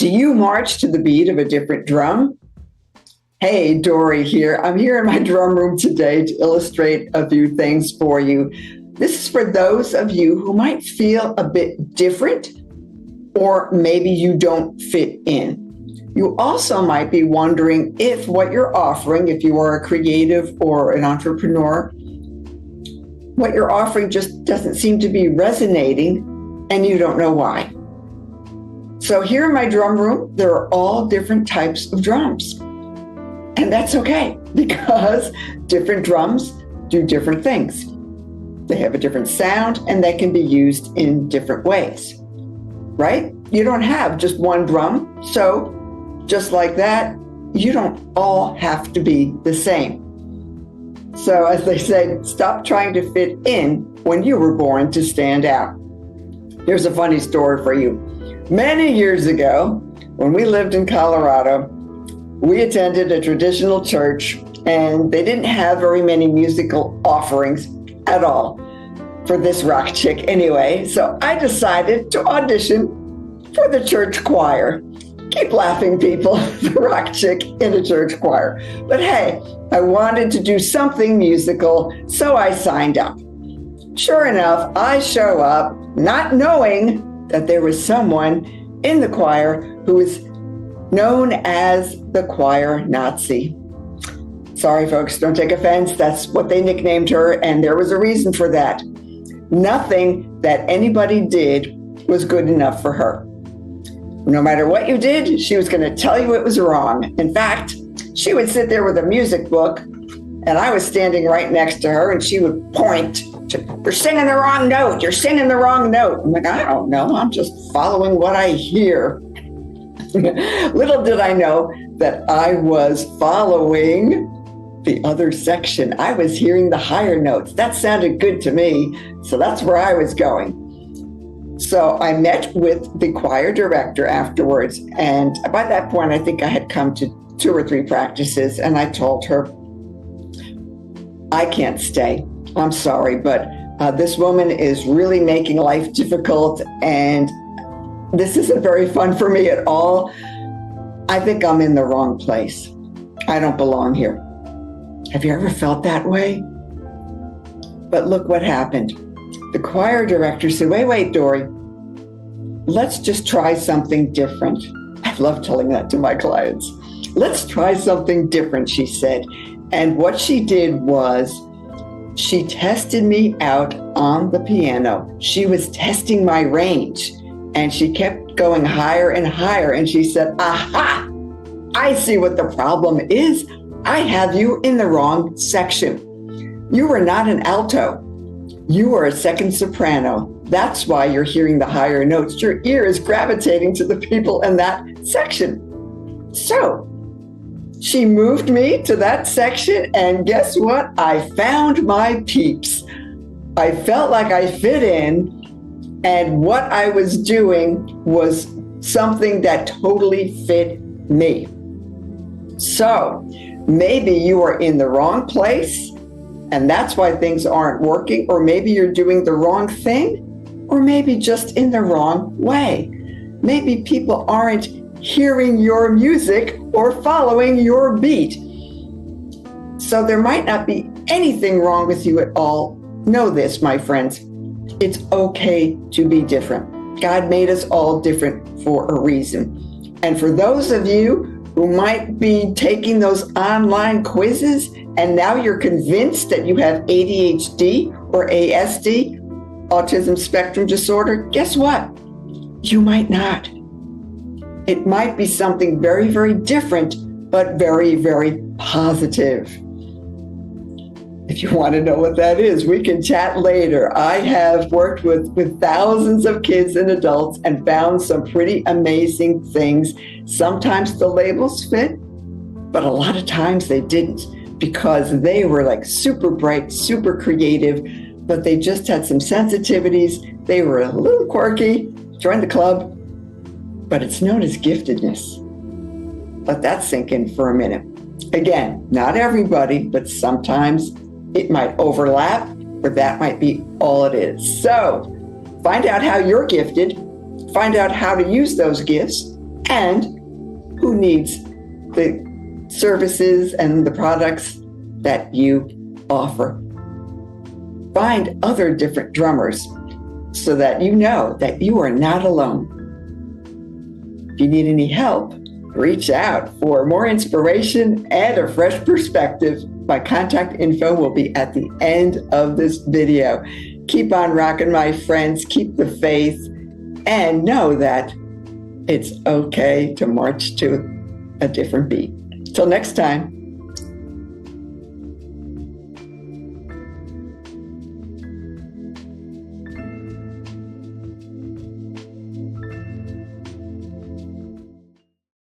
Do you march to the beat of a different drum? Hey, Dory here. I'm here in my drum room today to illustrate a few things for you. This is for those of you who might feel a bit different, or maybe you don't fit in. You also might be wondering if what you're offering, if you are a creative or an entrepreneur, what you're offering just doesn't seem to be resonating and you don't know why. So here in my drum room, there are all different types of drums. And that's okay, because different drums do different things. They have a different sound and they can be used in different ways, right? You don't have just one drum. So just like that, you don't all have to be the same. So as they say, stop trying to fit in when you were born to stand out. Here's a funny story for you. Many years ago, when we lived in Colorado, we attended a traditional church and they didn't have very many musical offerings at all for this rock chick anyway. So I decided to audition for the church choir. Keep laughing, people, the rock chick in a church choir. But hey, I wanted to do something musical, so I signed up. Sure enough, I show up not knowing that there was someone in the choir who was known as the choir Nazi. Sorry, folks, don't take offense. That's what they nicknamed her, and there was a reason for that. Nothing that anybody did was good enough for her. No matter what you did, she was going to tell you it was wrong. In fact, she would sit there with a music book, and I was standing right next to her, and she would point to, "You're singing the wrong note. You're singing the wrong note." I'm like, I don't know. I'm just following what I hear. Little did I know that I was following the other section. I was hearing the higher notes. That sounded good to me, so that's where I was going. So I met with the choir director afterwards, and by that point, I think I had come to 2 or 3 practices, and I told her, I can't stay. I'm sorry, but this woman is really making life difficult, and this isn't very fun for me at all. I think I'm in the wrong place. I don't belong here. Have you ever felt that way? But look what happened. The choir director said, wait, Dory, let's just try something different. I love telling that to my clients. Let's try something different, she said. And what she did was she tested me out on the piano. She was testing my range, and she kept going higher and higher. And she said, aha, I see what the problem is. I have you in the wrong section. You are not an alto. You are a second soprano. That's why you're hearing the higher notes. Your ear is gravitating to the people in that section. So she moved me to that section, and guess what? I found my peeps. I felt like I fit in, and what I was doing was something that totally fit me. So maybe you are in the wrong place, and that's why things aren't working, or maybe you're doing the wrong thing, or maybe just in the wrong way. Maybe people aren't hearing your music or following your beat. So there might not be anything wrong with you at all. Know this, my friends. It's okay to be different. God made us all different for a reason. And for those of you who might be taking those online quizzes and now you're convinced that you have ADHD or ASD, autism spectrum disorder, guess what? You might not. It might be something very, very different, but very, very positive. If you want to know what that is, we can chat later. I have worked with thousands of kids and adults and found some pretty amazing things. Sometimes the labels fit, but a lot of times they didn't, because they were like super bright, super creative, but they just had some sensitivities. They were a little quirky. Join the club. But it's known as giftedness. Let that sink in for a minute. Again, not everybody, but sometimes it might overlap, or that might be all it is. So find out how you're gifted, find out how to use those gifts, and who needs the services and the products that you offer. Find other different drummers so that you know that you are not alone. If you need any help, reach out for more inspiration and a fresh perspective. My contact info will be at the end of this video. Keep on rocking, my friends. Keep the faith and know that it's okay to march to a different beat. Till next time.